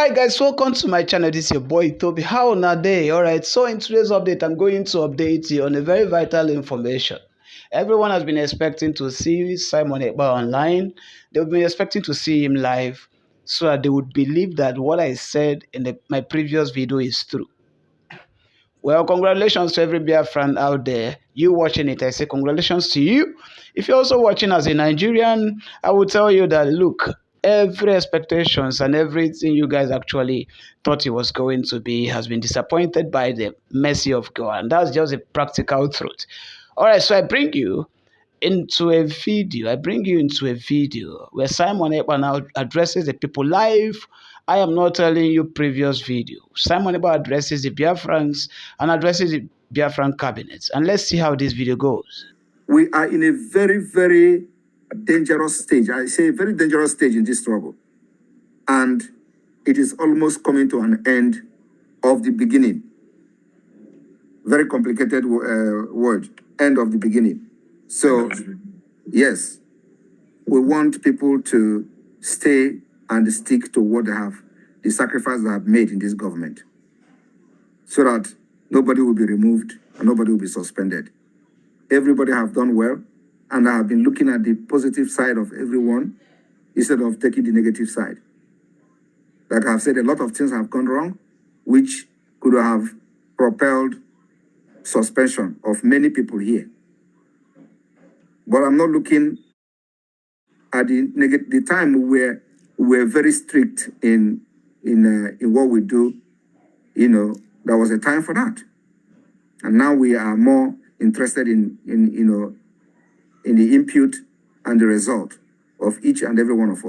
Alright guys, welcome to my channel. This is your boy TOBI. How na day? Alright, so in today's update, I'm going to update you on a very vital information. Everyone has been expecting to see Simon Ekpa online. They've been expecting to see him live so that they would believe that what I said in my previous video is true. Well, congratulations to every Biafran out there. You watching it, I say congratulations to you. If you're also watching as a Nigerian, I will tell you that look, every expectations and everything you guys actually thought it was going to be has been disappointed by the mercy of God. And that's just a practical truth. All right, so I bring you into a video. I bring you into a video where Simon Ekpa now addresses the people live. I am not telling you previous video. Simon Ekpa addresses the Biafrans and addresses the Biafran cabinet. And let's see how this video goes. We are in a very, very dangerous stage. I say a very dangerous stage in this struggle. And it is almost coming to an end of the beginning. Very complicated word, end of the beginning. So, yes, we want people to stay and stick to what they have, the sacrifice they have made in this government, so that nobody will be removed and nobody will be suspended. Everybody have done well, and I have been looking at the positive side of everyone instead of taking the negative side. Like I've said, a lot of things have gone wrong, which could have propelled suspension of many people here. But I'm not looking at the time where we were very strict in what we do. You know, there was a time for that, and now we are more interested in the input and the result of each and every one of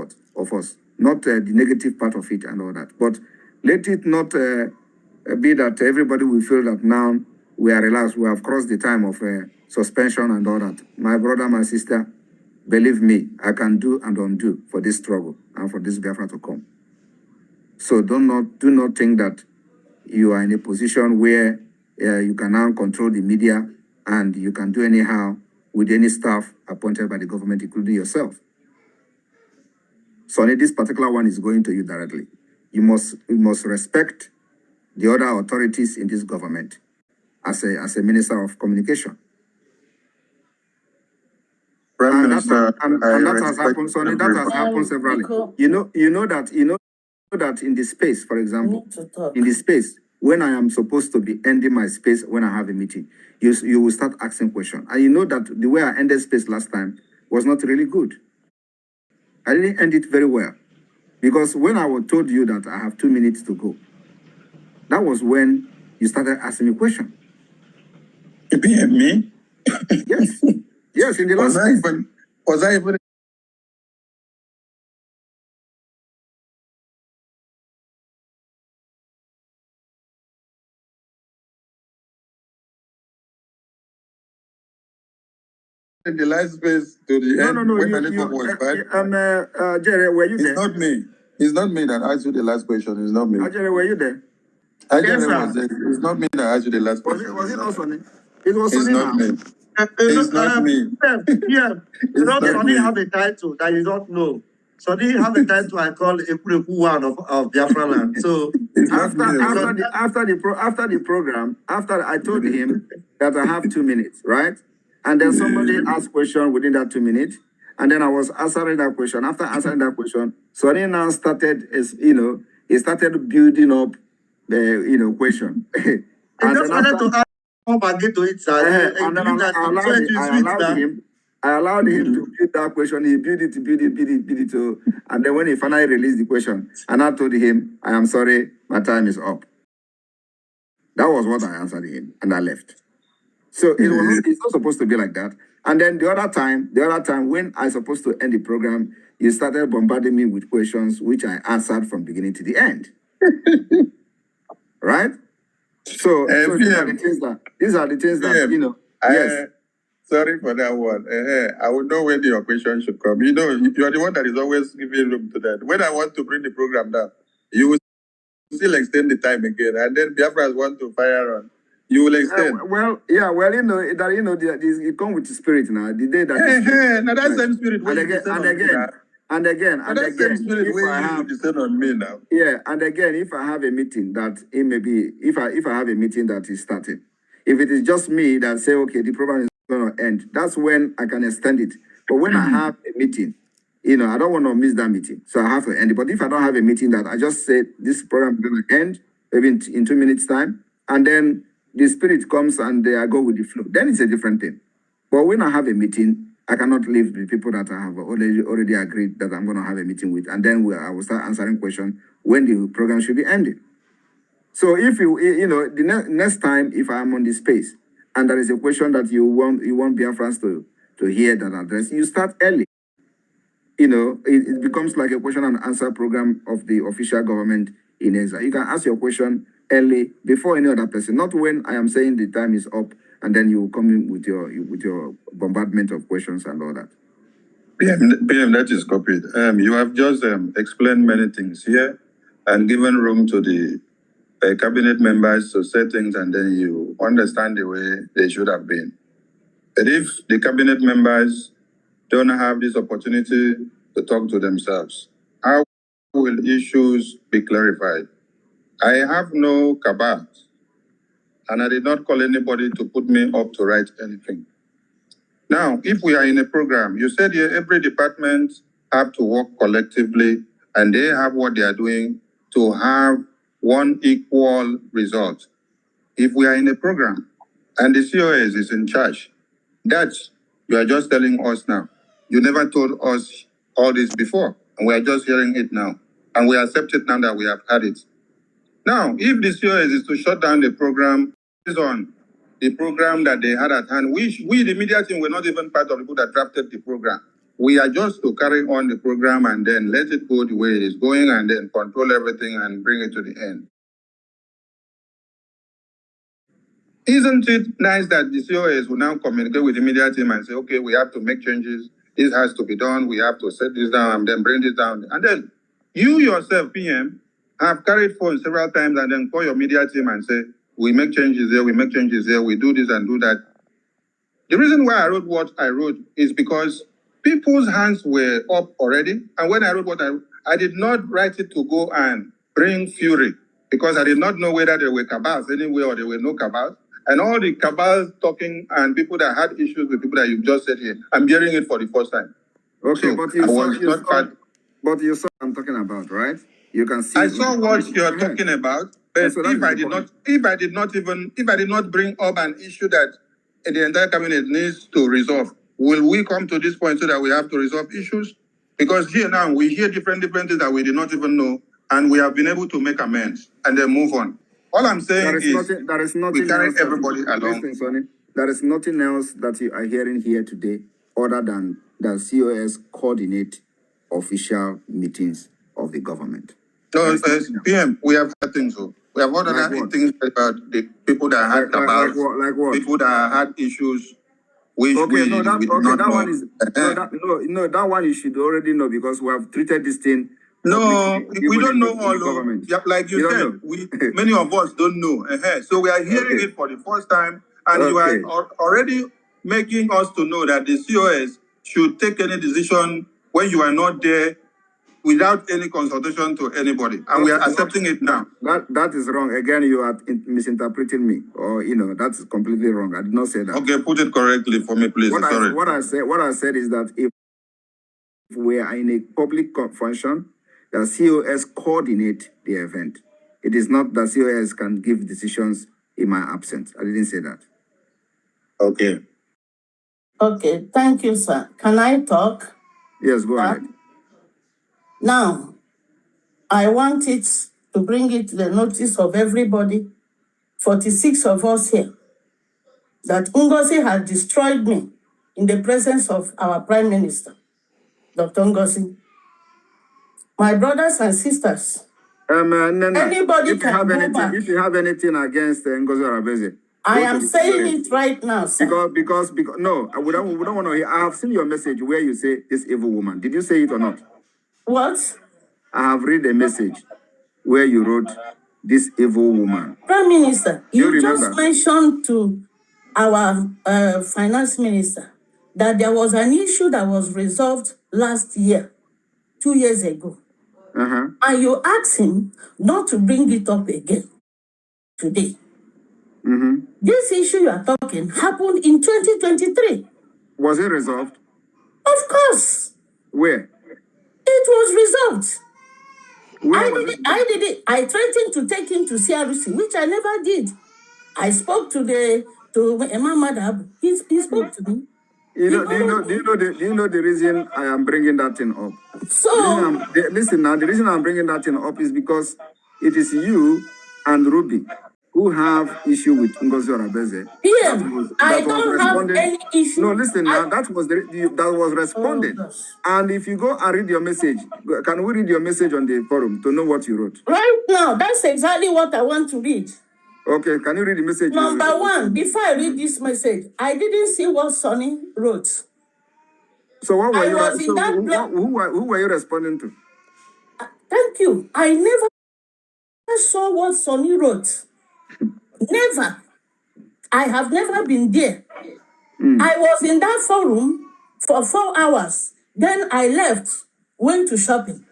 us, not the negative part of it and all that. But let it not be that everybody will feel that now we are relaxed, we have crossed the time of suspension and all that. My brother, my sister, believe me, I can do and undo for this struggle and for this Biafra to come. So do not think that you are in a position where you can now control the media and you can do anyhow with any staff appointed by the government, including yourself. So this particular one is going to you directly. You must respect the other authorities in this government as a minister of communication. Prime Minister, and that has happened. Sonny, that has happened severally. You know that in the space, for example, in the space, when I am supposed to be ending my space when I have a meeting, you will start asking questions. And you know that the way I ended space last time was not really good. I didn't end it very well. Because when I was told you that I have 2 minutes to go, that was when you started asking me questions. You beat me? Yes. Yes, in the last was I even in the last space to the end when the network was bad? Jerry, were you there? It's not me. It's not me that asked you the last question. It's not me. Jerry, were you there? Jerry was there. It's not me that asked you the last question. Was it not Sonny? It was It's Sonny not now. me. It's not me. Yeah, you know, Sonny have a title that you don't know. Sonny have a title I call Ekpa one of Biafra land. So after the program, after I told him that I have 2 minutes, right? And then somebody asked question within that 2 minutes, and then I was answering that question. After answering that question, Sonny now started he started building up the question. I just wanted to ask how I get to it, sir. And then I allowed him to build that question. He built it. And then when he finally released the question, and I told him, I am sorry, my time is up. That was what I answered him, and I left. So it's not supposed to be like that. And then the other time when I supposed to end the program, you started bombarding me with questions, which I answered from beginning to the end. Right? So these are the things that, you know, yes. Sorry for that one. I would know when your question should come. You know, you're the one that is always giving room to that. When I want to bring the program down, you will still extend the time again. And then Biafras want to fire on. You will extend. It comes with the spirit now. The day that now that same spirit. and again, And again, But that same spirit if where I you have, descend on me now. yeah, and again, if I have a meeting that it may be, if I have a meeting that is starting, if it is just me that say, okay, the program is going to end, that's when I can extend it. But when I have a meeting, you know, I don't want to miss that meeting, so I have to end it. But if I don't have a meeting that I just say this program is going to end, maybe in 2 minutes time, and then the spirit comes and I go with the flow, then it's a different thing. But when I have a meeting, I cannot leave the people that I have already agreed that I'm going to have a meeting with, and then I will start answering questions when the program should be ending. So if you know, the next time if I'm on the space and there is a question that you want Biafrans to hear that address, you start early. You know, it becomes like a question and answer program of the official government in Ezra. You can ask your question early before any other person, not when I am saying the time is up and then you come in with your bombardment of questions and all that. PM, that is copied. You have just explained many things here and given room to the cabinet members to say things, and then you understand the way they should have been. But if the cabinet members don't have this opportunity to talk to themselves, how will issues be clarified? I have no cabal, and I did not call anybody to put me up to write anything. Now, if we are in a program, you said here every department have to work collectively and they have what they are doing to have one equal result. If we are in a program and the COS is in charge, that's, you are just telling us now. You never told us all this before, and we are just hearing it now. And we accept it now that we have had it. Now, if the COS is to shut down the program based on the program that they had at hand, we the media team, were not even part of the people that drafted the program. We are just to carry on the program and then let it go the way it is going and then control everything and bring it to the end. Isn't it nice that the COS will now communicate with the media team and say, okay, we have to make changes. This has to be done. We have to set this down and then bring this down. And then you yourself, PM, have carried phone several times and then call your media team and say, we make changes here, we make changes here, we do this and do that. The reason why I wrote what I wrote is because people's hands were up already. And when I wrote what I did not write it to go and bring fury because I did not know whether there were cabals anywhere or there were no cabals. And all the cabals talking and people that had issues with people that you just said here, I'm hearing it for the first time. Okay, So but you saw what I'm talking about, right? You can see. I saw what you're talking about, but so if I did not bring up an issue that the entire cabinet needs to resolve, will we come to this point so that we have to resolve issues? Because here now we hear different things that we did not even know, and we have been able to make amends and then move on. All I'm saying is we carry everybody along. Listen, Sonny, there is nothing else that you are hearing here today other than that COS coordinate official meetings of the government. No, PM, we have had things. We have other things about the people that had about people that had issues. That one is that one you should already know because we have treated this thing. No, we don't know all. Yeah, like you said, many of us don't know. So we are hearing it for the first time, and you are already making us to know that the COS should take any decision when you are not there without any consultation to anybody, and we are accepting it now. That is wrong. Again, you are misinterpreting me, or that's completely wrong. I did not say that. Okay, put it correctly for me, please. What I said is that if we are in a public function, the COS coordinate the event. It is not that COS can give decisions in my absence. I didn't say that. Okay. Okay, thank you, sir. Can I talk? Yes, go ahead. Now, I want it to bring it to the notice of everybody, 46 of us here, that Ngozi had destroyed me in the presence of our Prime Minister, Dr. Ngozi. My brothers and sisters, anybody can go back. If you have anything against Ngozi Arabeze, I am saying it right now, sir. Because no, we don't want to hear. I have seen your message where you say this evil woman. Did you say it or not? What? I have read a message where you wrote this evil woman. Prime Minister, you just mentioned to our finance minister that there was an issue that was resolved last year 2 years ago. Uh-huh. And you ask him not to bring it up again today. Mm-hmm. This issue you are talking happened in 2023. Was it resolved? Of course. Where? It was resolved. Where I was did it? it. I threatened to take him to CRC, which I never did. I spoke to Emma Madab. He spoke to me. Do you know the reason I am bringing that thing up? So Listen now, the reason I'm bringing that thing up is because it is you and Ruby who have issue with Ngozi Orabeze. I don't have any issue. No, listen now, that was responded. Oh, and if you go and read your message, can we read your message on the forum to know what you wrote? Right now, that's exactly what I want to read. Okay, can you read the message? Number one, before I read this message, I didn't see what Sonny wrote. So what were you? Who were you responding to? Thank you. I never saw what Sonny wrote. Never. I have never been there. I was in that forum for 4 hours. Then I left, went to shopping.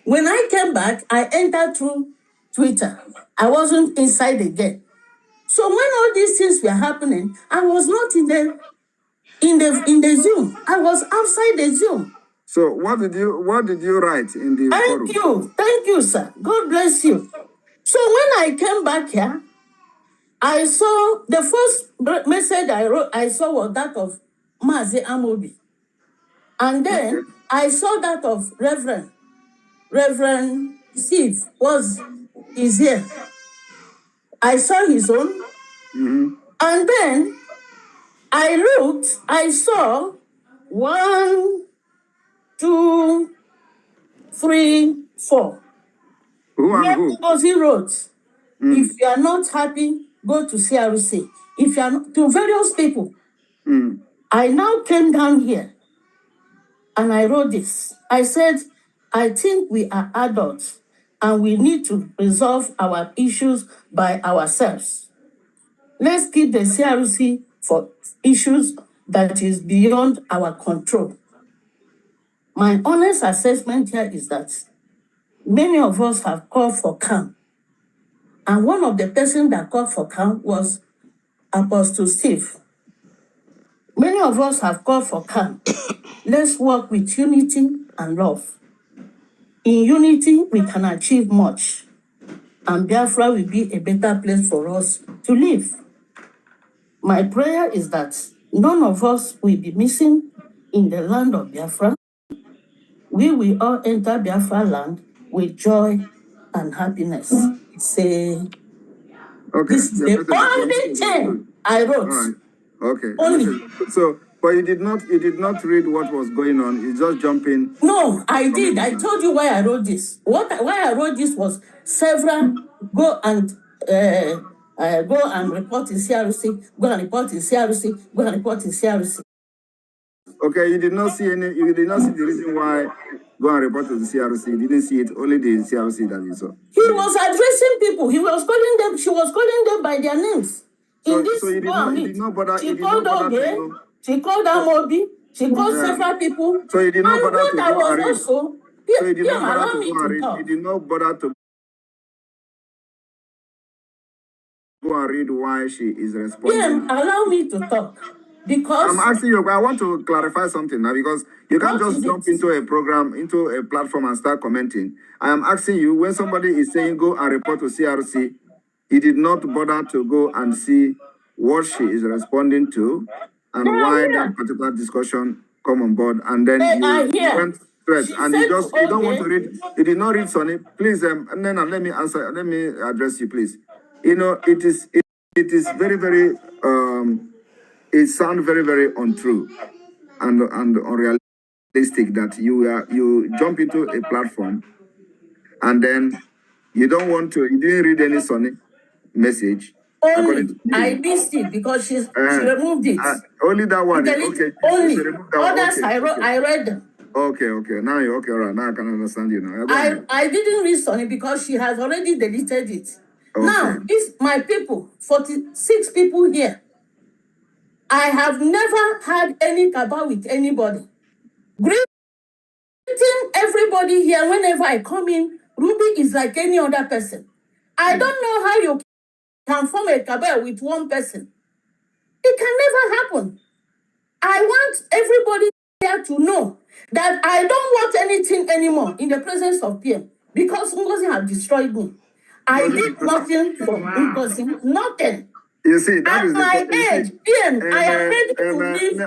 When I came back, I entered through Twitter. I wasn't inside again. So when all these things were happening, I was not in the Zoom. I was outside the Zoom. So what did you write in the forum? Thank you, sir. God bless you. So when I came back here, I saw the first message I saw was that of Mazi Amobi. And then I saw that of Reverend Steve is here. I saw his own. And then I looked, I saw 1, 2, 3, 4. Who? Because he wrote, if you are not happy, go to CRC. If you are not, to various people. I now came down here and I wrote this. I said, I think we are adults and we need to resolve our issues by ourselves. Let's keep the CRC for issues that is beyond our control. My honest assessment here is that many of us have called for calm. And one of the persons that called for calm was Apostle Steve. Many of us have called for calm. Let's work with unity and love. In unity, we can achieve much. And Biafra will be a better place for us to live. My prayer is that none of us will be missing in the land of Biafra. We will all enter Biafra land with joy and happiness. Say, this is the only thing I wrote. Right. Okay. Only. So, but you did not read what was going on. You just jump in. No, I did. I told you why I wrote this. Why I wrote this was several go and report in CRC, go and report in CRC, go and report in CRC. Okay, you did not see the reason why go and report to the CRC. You didn't see it, only the CRC that you saw. He was addressing people. He was calling them, she was calling them by their names. So you did not bother. She called Oge, she called Amobi, she called several people. So you did not bother to go and read. Also, so you did not bother to go and read. You did not bother to go and read why she is responding. Yeah, allow me to talk. Because I'm asking you, I want to clarify something now, because you can't just jump into a program, into a platform and start commenting. I am asking you, when somebody is saying go and report to CRC, he did not bother to go and see what she is responding to and why that particular discussion come on board, and then you went straight and you don't want to read. You did not read Sonny. Please, and then let me answer. Let me address you, please. You know, it is very, very it sounds very, very untrue and unrealistic that you jump into a platform and then you didn't read any Sonny message. Only I missed it because she removed it. Only that one. Okay. Only others I read them. Okay. Now you're okay, all right. Now I can understand you now. I didn't read Sonny because she has already deleted it. Okay. Now, it's my people, 46 people here. I have never had any cabal with anybody. Everybody here, whenever I come in, Ruby is like any other person. I don't know how you can form a cabal with one person. It can never happen. I want everybody here to know that I don't want anything anymore in the presence of PM because Ngozi have destroyed me. I did nothing for Ngozi, nothing. You see, that At is my age, PM, I am ready to leave.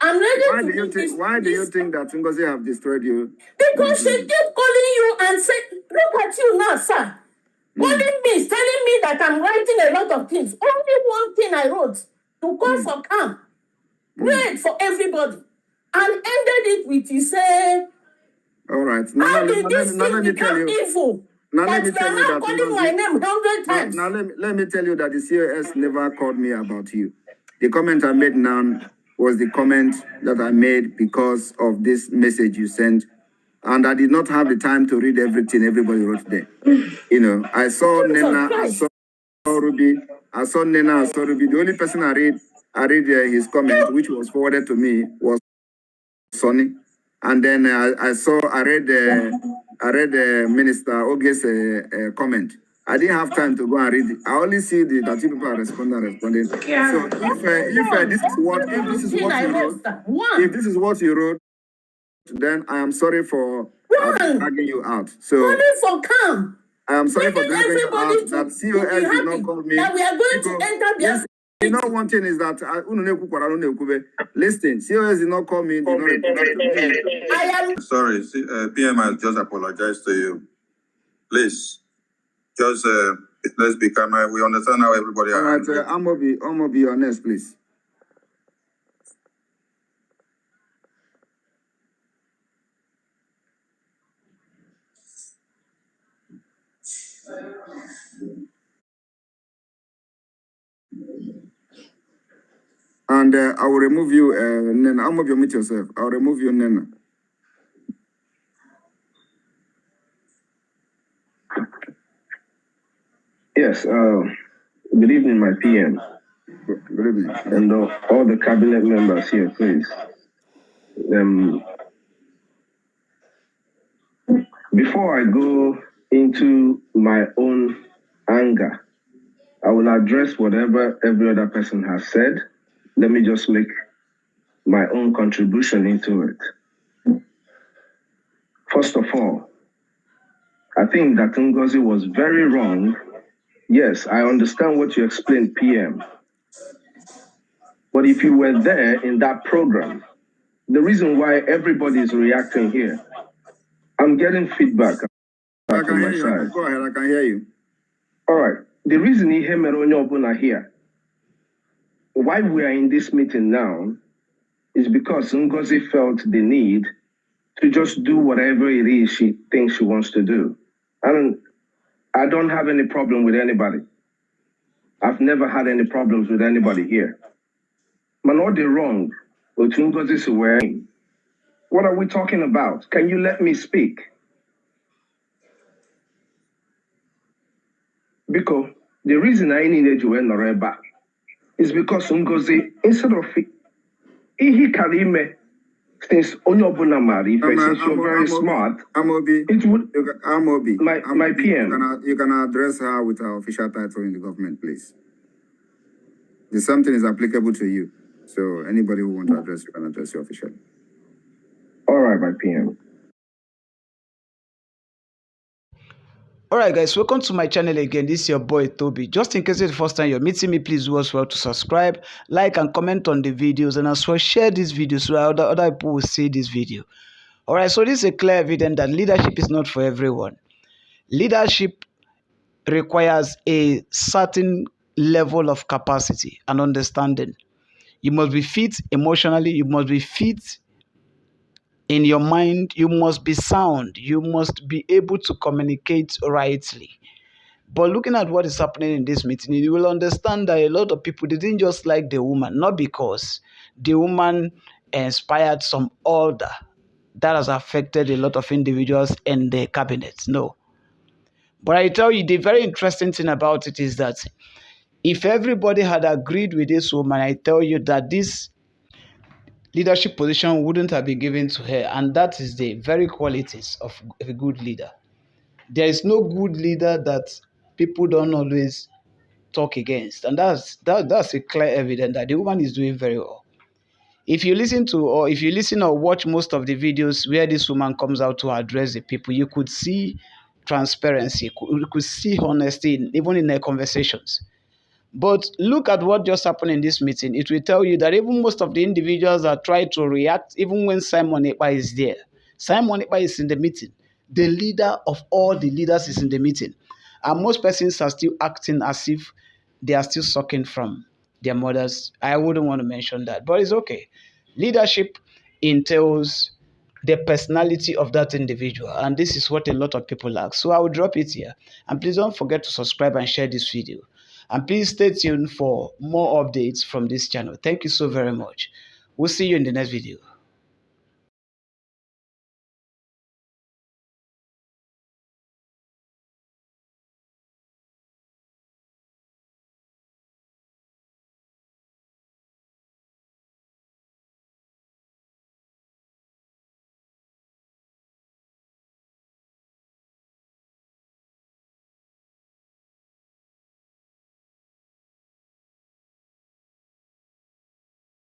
I'm ready to leave. Why do you think that Ngozi have destroyed you? Because she keep calling you and say, look at you now, sir. Calling me, telling me that I'm writing a lot of things. Only one thing I wrote, to call for calm. Prayed for everybody. And ended it with, he said, all right. How did this thing become evil? That you are now calling my name 100 times. Now let me tell you that the COS never called me about you. The comment I made now was the comment that I made because of this message you sent. And I did not have the time to read everything everybody wrote there. You know, I saw Nena, I saw Ruby, I saw Nena, I saw Ruby. The only person I read his comment, which was forwarded to me, was Sonny. And then I read Minister Oge's comment. I didn't have time to go and read it. I only see that two people are responding. Yeah. So if this is what you wrote, then I am sorry for dragging you out. So only for calm. I am sorry for dragging you out. That COS did not call me. That we are going to enter yes. You know, one thing is that listen, COS did not call me. I am sorry. PM has just apologized to you. Please, just let's be calm. We understand how everybody. All right, I'm gonna be honest, please. And I will remove you, Nena. I'm gonna mute yourself. I'll remove you, Nena. Yes, good evening, my PM. Good evening. And all the cabinet members here, please. Before I go into my own anger, I will address whatever every other person has said. Let me just make my own contribution into it. First of all, I think that Ngozi was very wrong. Yes, I understand what you explained, PM. But if you were there in that program, the reason why everybody is reacting here, I'm getting feedback. I can hear you. Go ahead, I can hear you. All right. The reason he here, why we are in this meeting now, is because Ngozi felt the need to just do whatever it is she thinks she wants to do. And I don't have any problem with anybody. I've never had any problems with anybody here. Man, what they wrong with Ngozi's way? What are we talking about? Can you let me speak? Because the reason I needed you in Noreba is because Ngozi, instead of he carry since Onyobuna Mari, since you're very smart, it would my PM. You can address her with her official title in the government, please. The something is applicable to you. So anybody who wants to address you can address you officially. All right, my PM. Alright guys, welcome to my channel again. This is your boy Toby. Just in case it's the first time you're meeting me, please do as well to subscribe, like and comment on the videos, and as well share this video so that other people will see this video. Alright, so this is a clear evidence that leadership is not for everyone. Leadership requires a certain level of capacity and understanding. You must be fit emotionally, you must be fit in your mind, you must be sound, you must be able to communicate rightly. But looking at what is happening in this meeting, you will understand that a lot of people, they didn't just like the woman, not because the woman inspired some order that has affected a lot of individuals in the cabinet. No. But I tell you, the very interesting thing about it is that if everybody had agreed with this woman, I tell you that this leadership position wouldn't have been given to her, and that is the very qualities of a good leader. There is no good leader that people don't always talk against, and that's a clear evidence that the woman is doing very well. If you listen to or watch most of the videos where this woman comes out to address the people, you could see transparency, you could see honesty even in her conversations. But look at what just happened in this meeting. It will tell you that even most of the individuals that try to react, even when Simon Ekpa is there, Simon Ekpa is in the meeting. The leader of all the leaders is in the meeting. And most persons are still acting as if they are still sucking from their mothers. I wouldn't want to mention that, but it's okay. Leadership entails the personality of that individual, and this is what a lot of people lack. So I will drop it here. And please don't forget to subscribe and share this video. And please stay tuned for more updates from this channel. Thank you so very much. We'll see you in the next video.